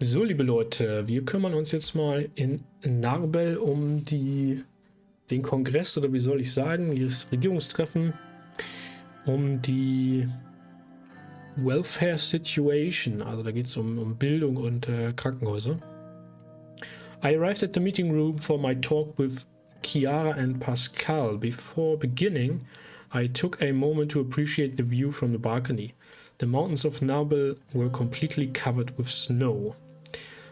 So, liebe Leute, wir kümmern uns jetzt mal in Narbel um den Kongress, oder wie soll ich sagen, das Regierungstreffen, um die Welfare Situation, also da geht es um Bildung und Krankenhäuser. I arrived at the meeting room for my talk with Chiara and Pascal. Before beginning, I took a moment to appreciate the view from the balcony. The mountains of Narbel were completely covered with snow.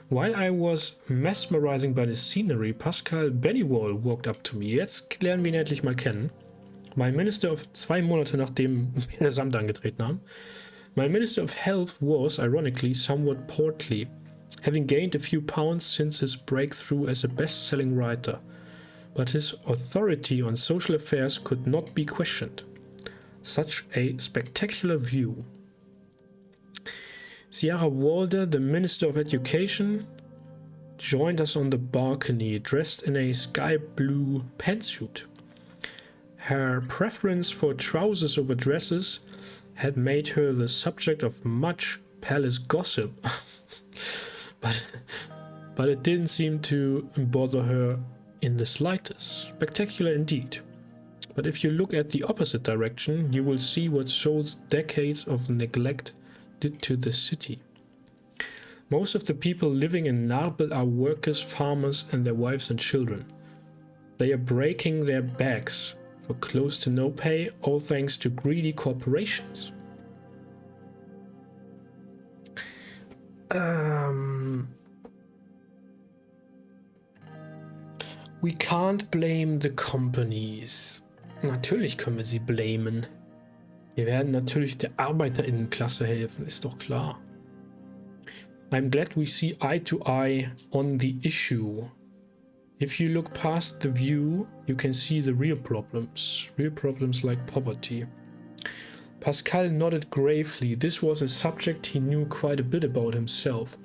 While I was mesmerizing by the scenery, Pascal Bennywall walked up to me. Jetzt lernen wir ihn endlich mal kennen. Mein Minister of 2 Monate nachdem wir das Amt angetreten haben. My Minister of Health was, ironically, somewhat portly, having gained a few pounds since his breakthrough as a best-selling writer. But his authority on social affairs could not be questioned. Such a spectacular view. Sierra Walder, the Minister of Education, joined us on the balcony, dressed in a sky blue pantsuit. Her preference for trousers over dresses had made her the subject of much palace gossip, but it didn't seem to bother her in the slightest. Spectacular indeed. But if you look at the opposite direction, you will see what shows decades of neglect did to the city. Most of the people living in Narbel are workers, farmers, and their wives and children. They are breaking their backs for close to no pay, all thanks to greedy corporations. We can't blame the companies. Natürlich können wir sie blamen. Wir werden natürlich der Arbeiterinnenklasse helfen, ist doch klar. I'm glad we see eye to eye on the issue. If you look past the view, you can see the real problems like poverty. Pascal nodded gravely. This was a subject he knew quite a bit about himself.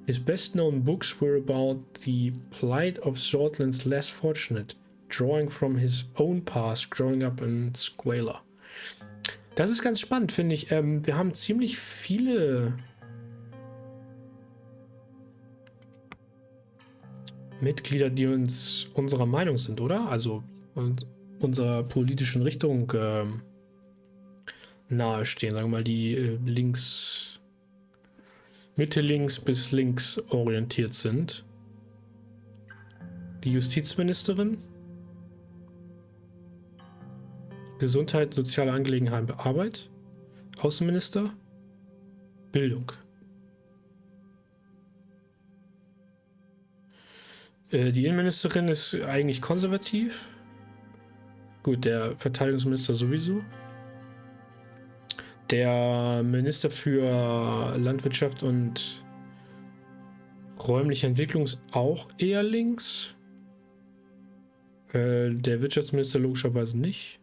His best-known books were about the plight of Sordlands less fortunate, drawing from his own past growing up in Squalor. Das ist ganz spannend, finde ich. Wir haben ziemlich viele Mitglieder, die uns unserer Meinung sind, oder? Also unserer politischen Richtung nahestehen. Sagen wir mal, die Mitte links bis links orientiert sind. Die Justizministerin, Gesundheit, soziale Angelegenheiten, Arbeit, Außenminister, Bildung. Die Innenministerin ist eigentlich konservativ. Gut, der Verteidigungsminister sowieso. Der Minister für Landwirtschaft und räumliche Entwicklung ist auch eher links. Der Wirtschaftsminister logischerweise nicht.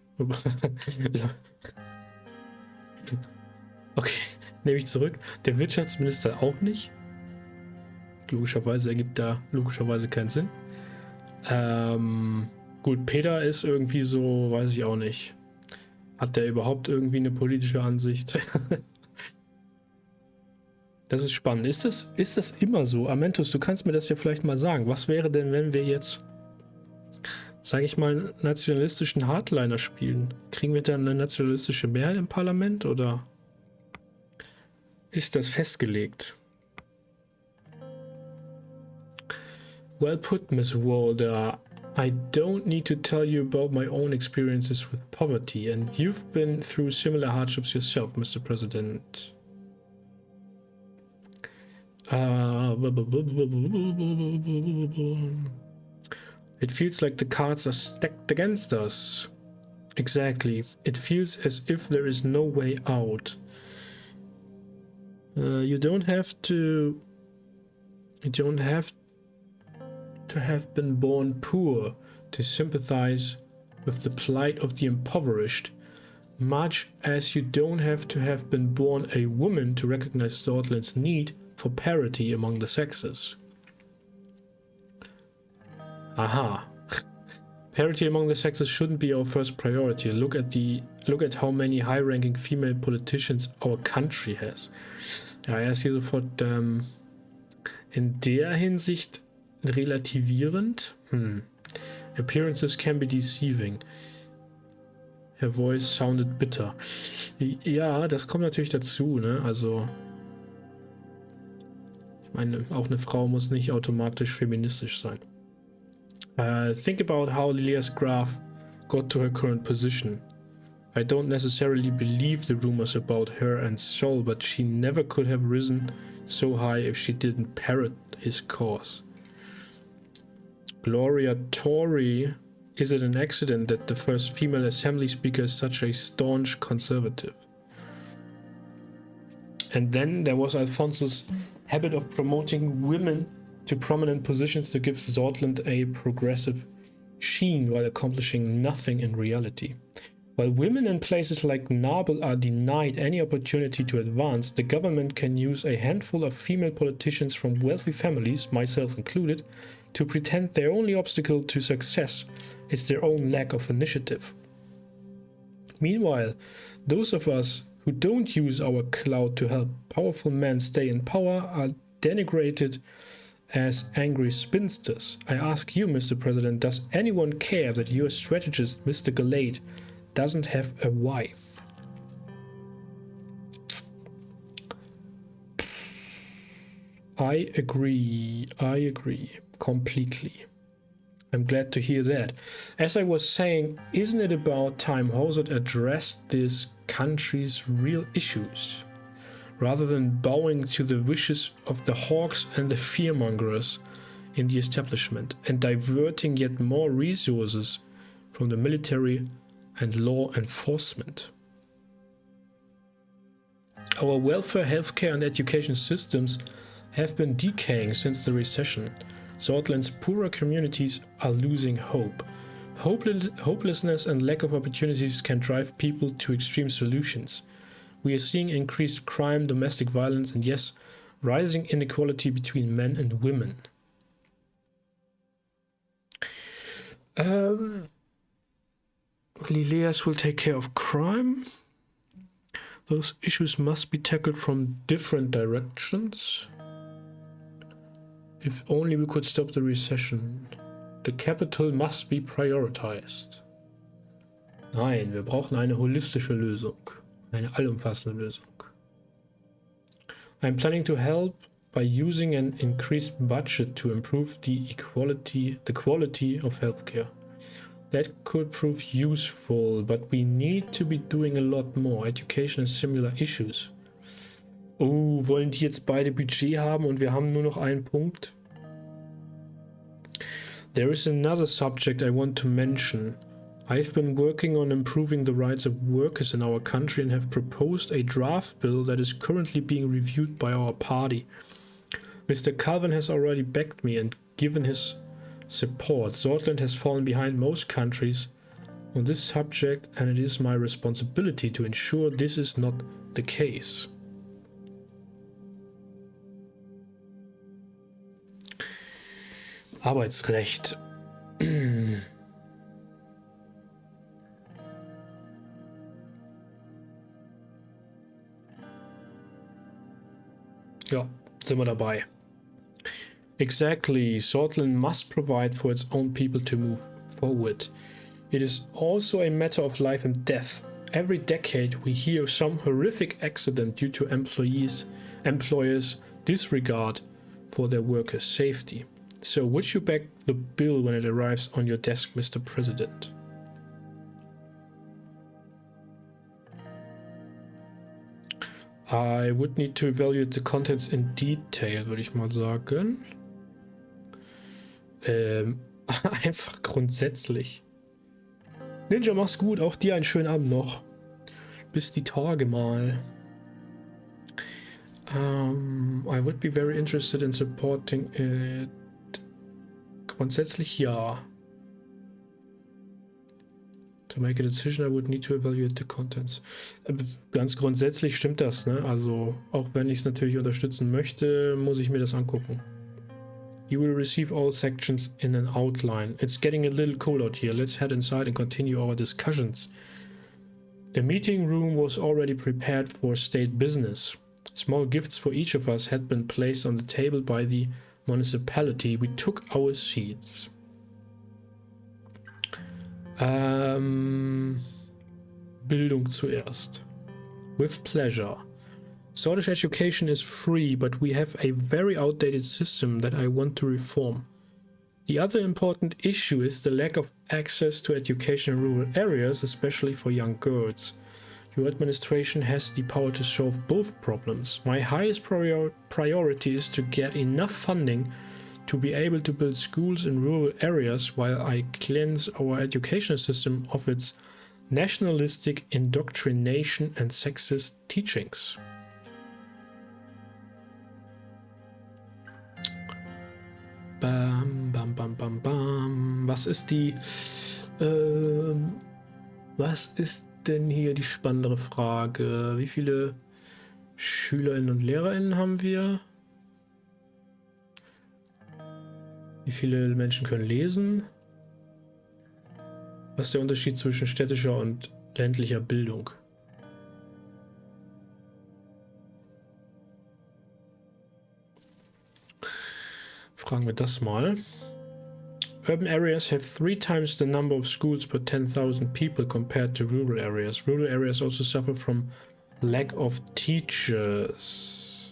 Okay, nehme ich zurück. Der Wirtschaftsminister auch nicht. Logischerweise ergibt da keinen Sinn. Gut, Peter ist irgendwie so, weiß ich auch nicht. Hat der überhaupt irgendwie eine politische Ansicht? Das ist spannend. Ist das immer so? Amentus, du kannst mir das ja vielleicht mal sagen. Was wäre denn, wenn wir jetzt, sage ich mal, nationalistischen Hardliner spielen? Kriegen wir dann eine nationalistische Mehrheit im Parlament oder ist das festgelegt? Well put, Miss Walder. I don't need to tell you about my own experiences with poverty, and you've been through similar hardships yourself, Mr. President. It feels like the cards are stacked against us. Exactly. It feels as if there is no way out. You don't have to have been born poor to sympathize with the plight of the impoverished, much as you don't have to have been born a woman to recognize Sordland's need for parity among the sexes. Aha. Parity among the sexes shouldn't be our first priority. Look at how many high-ranking female politicians our country has. Ja, er ist hier sofort in der Hinsicht relativierend. Appearances can be deceiving. Her voice sounded bitter. Ja, das kommt natürlich dazu, ne? Also, ich meine, auch eine Frau muss nicht automatisch feministisch sein. Think about how Lilia's graph got to her current position. I don't necessarily believe the rumors about her and Sol, but she never could have risen so high if she didn't parrot his cause. Gloria Torrey, is it an accident that the first female assembly speaker is such a staunch conservative? And then there was Alfonso's habit of promoting women to prominent positions to give Sordland a progressive sheen while accomplishing nothing in reality. While women in places like Narbel are denied any opportunity to advance, the government can use a handful of female politicians from wealthy families, myself included, to pretend their only obstacle to success is their own lack of initiative. Meanwhile, those of us who don't use our clout to help powerful men stay in power are denigrated as angry spinsters. I ask you, Mr. President, does anyone care that your strategist, Mr. Galate, doesn't have a wife? I agree completely. I'm glad to hear that. As I was saying, isn't it about time Hosert addressed this country's real issues, rather than bowing to the wishes of the hawks and the fearmongers in the establishment, and diverting yet more resources from the military and law enforcement? Our welfare, healthcare and education systems have been decaying since the recession. Sordland's poorer communities are losing hope. Hopelessness and lack of opportunities can drive people to extreme solutions. We are seeing increased crime, domestic violence, and yes, rising inequality between men and women. Lileas will take care of crime. Those issues must be tackled from different directions. If only we could stop the recession. The capital must be prioritized. Nein, wir brauchen eine holistische Lösung. Eine allumfassende Lösung. I'm planning to help by using an increased budget to improve the quality of healthcare. That could prove useful, but we need to be doing a lot more. Education and similar issues. Oh, wollen die jetzt beide Budget haben und wir haben nur noch einen Punkt? There is another subject I want to mention. I've been working on improving the rights of workers in our country and have proposed a draft bill that is currently being reviewed by our party. Mr. Calvin has already backed me and given his support. Sordland has fallen behind most countries on this subject, and it is my responsibility to ensure this is not the case. Arbeitsrecht. Ja, sind wir dabei. Exactly, Sordland must provide for its own people to move forward. It is also a matter of life and death. Every decade we hear some horrific accident due to employers' disregard for their workers' safety. So would you back the bill when it arrives on your desk, Mr. President? I would need to evaluate the contents in detail, würde ich mal sagen. Einfach grundsätzlich. Ninja, mach's gut. Auch dir einen schönen Abend noch. Bis die Tage mal. I would be very interested in supporting it. Grundsätzlich ja. To make a decision, I would need to evaluate the contents. Ganz grundsätzlich stimmt das, ne? Also, auch wenn ich es natürlich unterstützen möchte, muss ich mir das angucken. You will receive all sections in an outline. It's getting a little cold out here. Let's head inside and continue our discussions. The meeting room was already prepared for state business. Small gifts for each of us had been placed on the table by the municipality. We took our seats. Bildung zuerst. With pleasure. Swedish education is free, but we have a very outdated system that I want to reform. The other important issue is the lack of access to education in rural areas, especially for young girls. Your administration has the power to solve both problems. My highest priority is to get enough funding to be able to build schools in rural areas while I cleanse our education system of its nationalistic indoctrination and sexist teachings. Bam, bam, bam, bam, bam. Was ist denn hier die spannendere Frage? Wie viele SchülerInnen und LehrerInnen haben wir? Wie viele Menschen können lesen? Was ist der Unterschied zwischen städtischer und ländlicher Bildung? Fragen wir das mal. Urban areas have 3 times the number of schools per 10,000 people compared to rural areas. Rural areas also suffer from lack of teachers.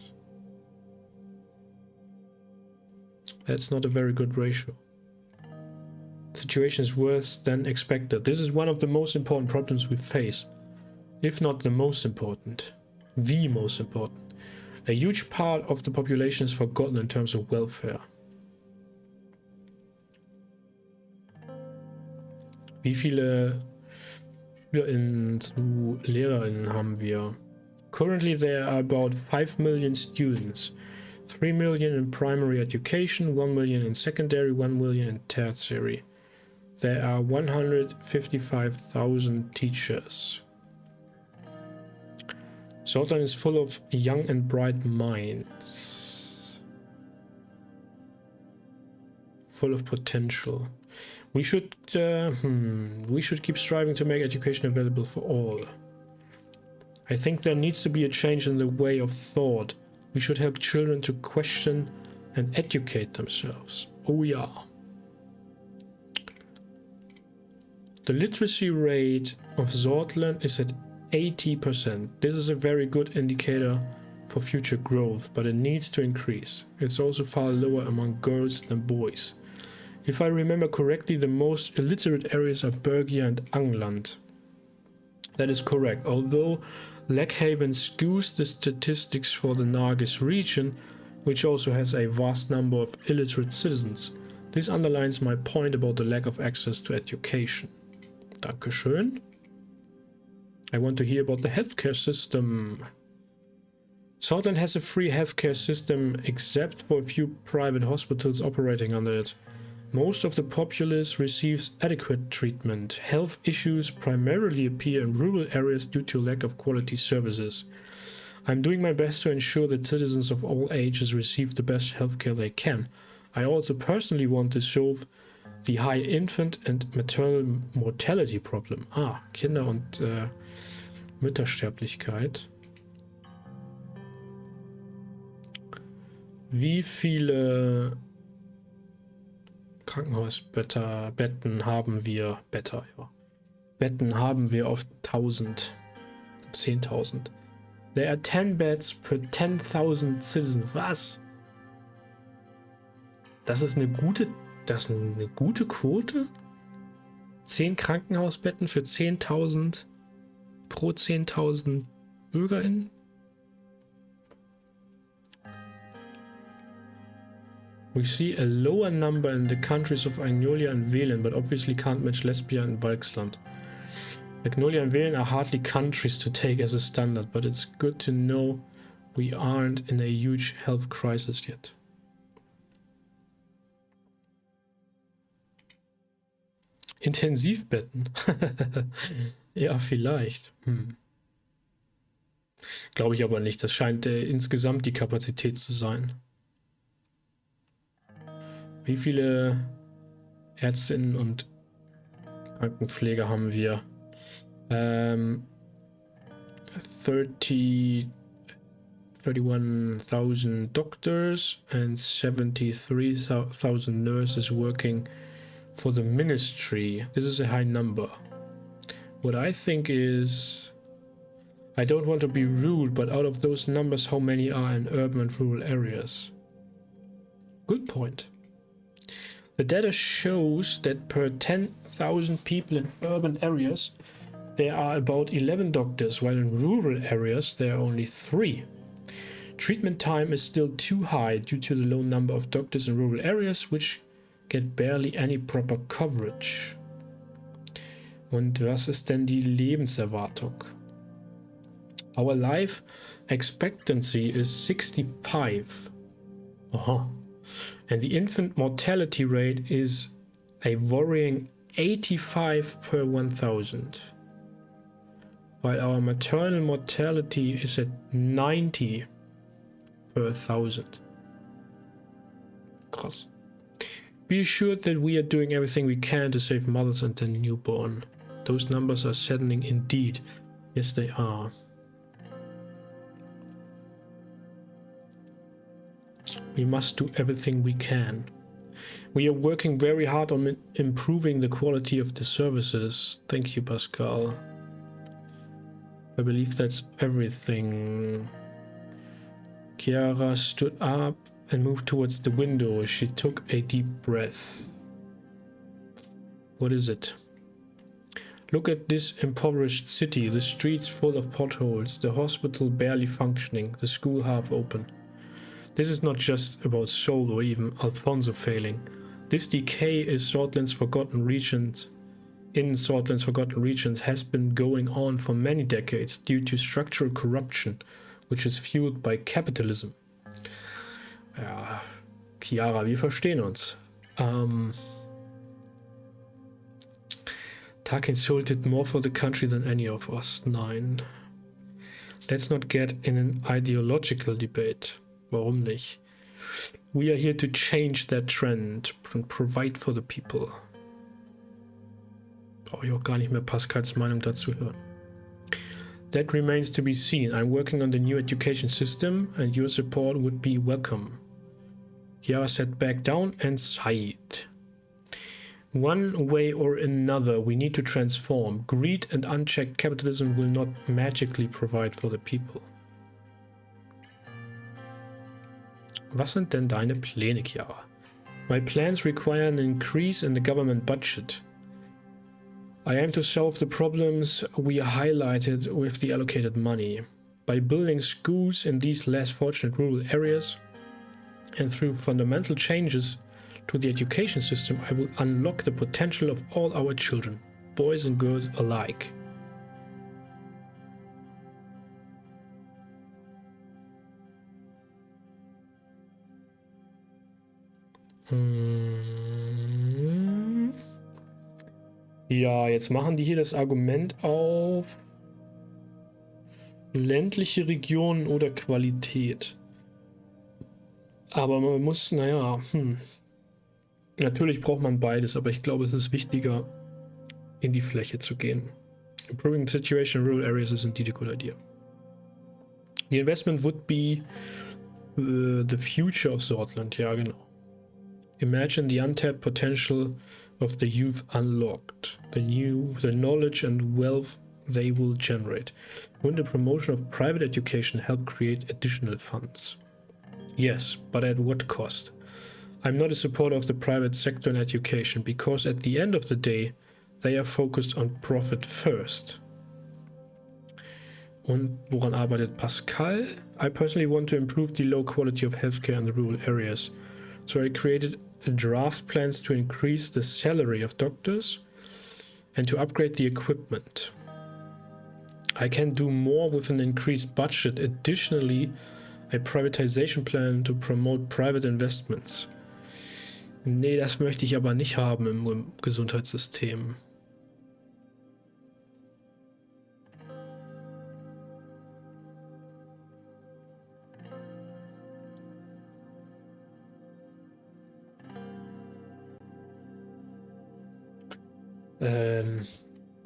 That's not a very good ratio. The situation is worse than expected. This is one of the most important problems we face, if not the most important. The most important. A huge part of the population is forgotten in terms of welfare. Wie viele SchülerInnen zu LehrerInnen haben wir? Currently there are about 5 million students. 3 million in primary education, 1 million in secondary, 1 million in tertiary. There are 155,000 teachers. Sordland is full of young and bright minds. Full of potential. We should keep striving to make education available for all. I think there needs to be a change in the way of thought. We should help children to question and educate themselves. Oh yeah. The literacy rate of Sordland is at 80%. This is a very good indicator for future growth, but it needs to increase. It's also far lower among girls than boys. If I remember correctly, the most illiterate areas are Bergia and Angland. That is correct, although Lackhaven skews the statistics for the Nargis region, which also has a vast number of illiterate citizens. This underlines my point about the lack of access to education. Dankeschön. I want to hear about the healthcare system. Sordland has a free healthcare system except for a few private hospitals operating under it. Most of the populace receives adequate treatment. Health issues primarily appear in rural areas due to lack of quality services. I'm doing my best to ensure that citizens of all ages receive the best healthcare they can. I also personally want to solve the high infant and maternal mortality problem. Kinder- und Müttersterblichkeit. Wie viele Krankenhausbetten haben wir? Betten haben wir auf 1000, 10.000. There are 10 beds per 10,000 citizens. Was? Das ist eine gute Quote? 10 Krankenhausbetten für 10.000 pro 10.000 BürgerInnen? We see a lower number in the countries of Agnolia and Velen, but obviously can't match Lesbia and Valksland. Agnolia and Velen are hardly countries to take as a standard, but it's good to know we aren't in a huge health crisis yet. Intensivbetten? Ja, vielleicht. Glaube ich aber nicht. Das scheint insgesamt die Kapazität zu sein. Wie viele Ärztinnen und Krankenpfleger haben wir? 30 31,000 doctors and 73,000 nurses working for the ministry. This is a high number. What I think is, I don't want to be rude, but out of those numbers, how many are in urban and rural areas? Good point. The data shows that per 10,000 people in urban areas, there are about 11 doctors, while in rural areas there are only 3. Treatment time is still too high due to the low number of doctors in rural areas, which get barely any proper coverage. Und was ist denn die Lebenserwartung? Our life expectancy is 65. And the infant mortality rate is a worrying 85 per 1,000. While our maternal mortality is at 90 per 1,000. Krass. Be assured that we are doing everything we can to save mothers and their newborn. Those numbers are saddening indeed. Yes, they are. We must do everything we can. We are working very hard on improving the quality of the services. Thank you, Pascal. I believe that's everything. Chiara stood up and moved towards the window. She took a deep breath. What is it? Look at this impoverished city, the streets full of potholes, the hospital barely functioning, the school half open. This is not just about Seoul or even Alfonso failing. This decay in Sordlands' forgotten regions has been going on for many decades due to structural corruption, which is fueled by capitalism. Ja, Chiara, wir verstehen uns. Tak insulted more for the country than any of us. Nein. Let's not get in an ideological debate. Warum nicht? We are here to change that trend and provide for the people. Brauche ich auch gar nicht mehr Pascals Meinung dazu hören. That remains to be seen. I'm working on the new education system and your support would be welcome. Chiara sat back down and sighed. One way or another, we need to transform. Greed and unchecked capitalism will not magically provide for the people. Was sind denn deine Pläne, Chiara? My plans require an increase in the government budget. I aim to solve the problems we highlighted with the allocated money. By building schools in these less fortunate rural areas and through fundamental changes to the education system, I will unlock the potential of all our children, boys and girls alike. Ja, jetzt machen die hier das Argument auf ländliche Regionen oder Qualität. Aber man muss, natürlich braucht man beides, aber ich glaube, es ist wichtiger, in die Fläche zu gehen. Improving the situation in rural areas is indeed a good idea. The investment would be the future of Sordland, ja genau. Imagine the untapped potential of the youth unlocked, the knowledge and wealth they will generate. Wouldn't the promotion of private education help create additional funds? Yes, but at what cost? I'm not a supporter of the private sector in education because at the end of the day, they are focused on profit first. Und woran arbeitet Pascal? I personally want to improve the low quality of healthcare in the rural areas. So I created draft plans to increase the salary of doctors and to upgrade the equipment. I can do more with an increased budget. Additionally, a privatization plan to promote private investments. Nee, das möchte ich aber nicht haben im Gesundheitssystem.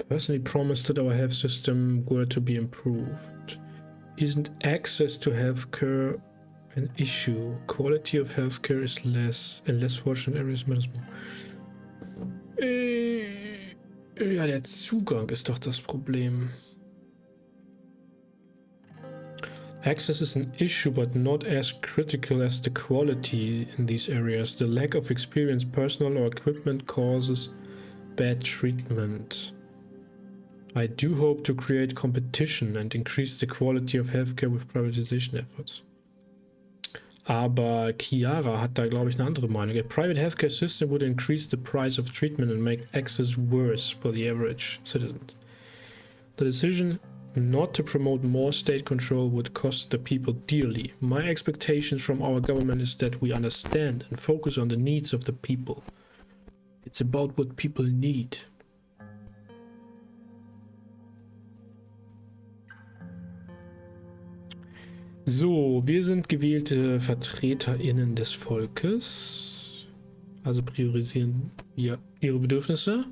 Personally promised that our health system were to be improved. Isn't access to healthcare an issue? Quality of healthcare is less in less fortunate areas matters more. Ja, der Zugang ist doch das Problem. Access is an issue, but not as critical as the quality in these areas. The lack of experienced personnel or equipment causes bad treatment. I do hope to create competition and increase the quality of healthcare with privatization efforts. Aber Chiara hat da, glaube ich, eine andere Meinung. A private healthcare system would increase the price of treatment and make access worse for the average citizen. The decision not to promote more state control would cost the people dearly. My expectations from our government is that we understand and focus on the needs of the people. It's about what people need. So, wir sind gewählte VertreterInnen des Volkes. Also priorisieren wir ihre Bedürfnisse.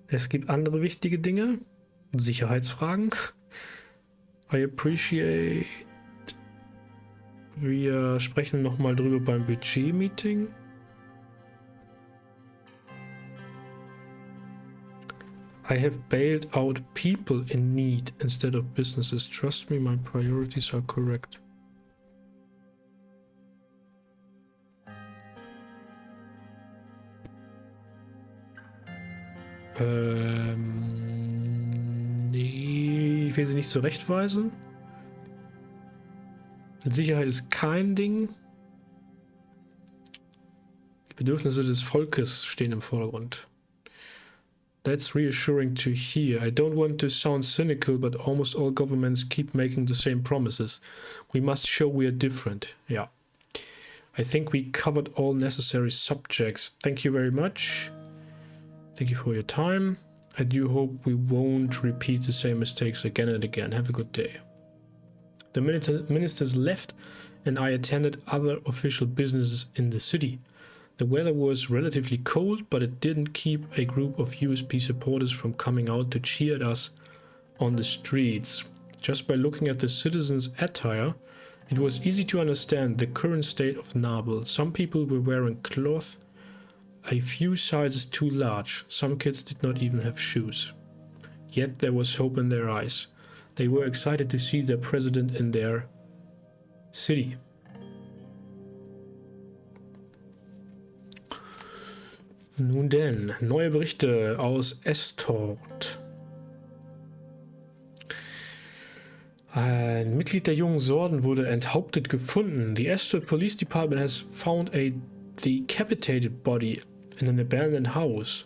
Es gibt andere wichtige Dinge. Sicherheitsfragen. I appreciate. Wir sprechen nochmal drüber beim Budget-Meeting. I have bailed out people in need instead of businesses. Trust me, my priorities are correct. Nee, ich will sie nicht zurechtweisen. Sicherheit ist kein Ding. Die Bedürfnisse des Volkes stehen im Vordergrund. That's reassuring to hear. I don't want to sound cynical, but almost all governments keep making the same promises. We must show we are different. Yeah. I think we covered all necessary subjects. Thank you very much. Thank you for your time. I do hope we won't repeat the same mistakes again and again. Have a good day. The ministers left and I attended other official businesses in the city. The weather was relatively cold, but it didn't keep a group of USP supporters from coming out to cheer at us on the streets. Just by looking at the citizens' attire, it was easy to understand the current state of Nabel. Some people were wearing cloth a few sizes too large. Some kids did not even have shoes. Yet there was hope in their eyes. They were excited to see their president in their city. Nun denn, neue Berichte aus Estort. Ein Mitglied der jungen Sorden wurde enthauptet gefunden. The Estort Police Department has found a decapitated body in an abandoned house,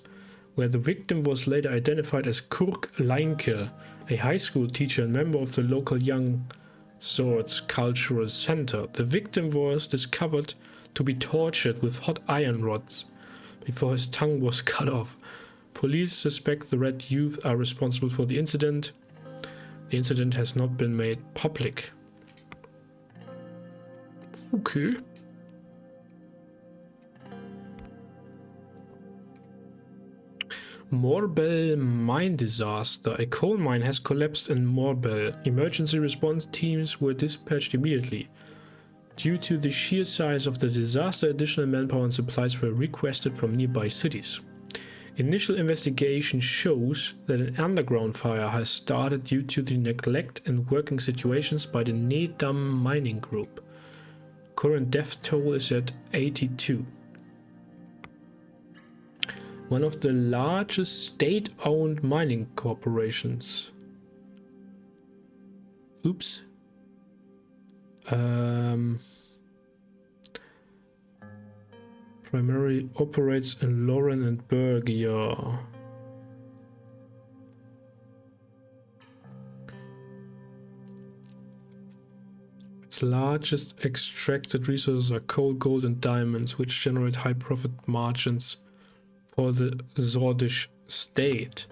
where the victim was later identified as Kurt Leinke, a high school teacher and member of the local Young Swords Cultural Center. The victim was discovered to be tortured with hot iron rods before his tongue was cut off. Police suspect the red youth are responsible for the incident. The incident has not been made public. Okay. Morbel mine disaster. A coal mine has collapsed in Morbel. Emergency response teams were dispatched immediately. Due to the sheer size of the disaster, additional manpower and supplies were requested from nearby cities. Initial investigation shows that an underground fire has started due to the neglect and working situations by the Nedam mining group. Current death toll is at 82. One of the largest state-owned mining corporations. Oops. Primarily operates in Lauren and Berg, ja. Its largest extracted resources are coal, gold and diamonds, which generate high profit margins for the Sordish State.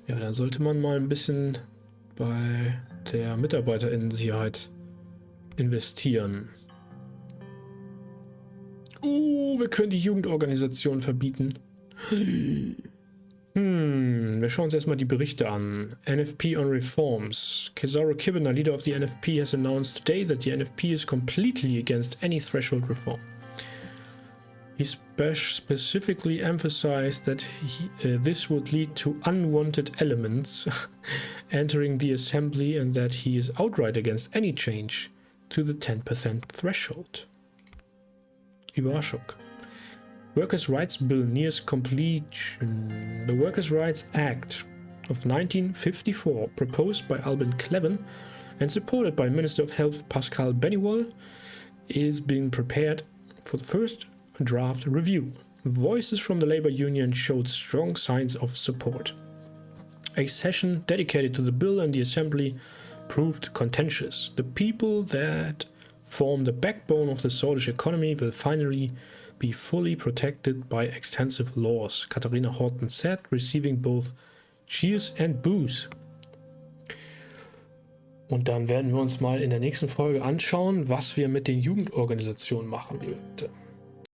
Ja, da sollte man mal ein bisschen bei der Mitarbeiterinnensicherheit investieren. Wir können die Jugendorganisation verbieten. Wir schauen uns erstmal die Berichte an. NFP on Reforms. Kesaro Kibana, leader of the NFP, has announced today that the NFP is completely against any threshold reform. He specifically emphasized that this would lead to unwanted elements entering the assembly and that he is outright against any change to the 10% threshold. Überraschung. Workers' Rights Bill nears completion. The Workers' Rights Act of 1954, proposed by Alban Cleven and supported by Minister of Health Pascal Benniwal, is being prepared for the first draft review. Voices from the labor union showed strong signs of support. A session dedicated to the bill in the assembly proved contentious. The people that form the backbone of the Swedish economy will finally be fully protected by extensive laws, Katharina Horton said, receiving both cheers and boos. Und dann werden wir uns mal in der nächsten Folge anschauen, was wir mit den Jugendorganisationen machen, liebe Leute.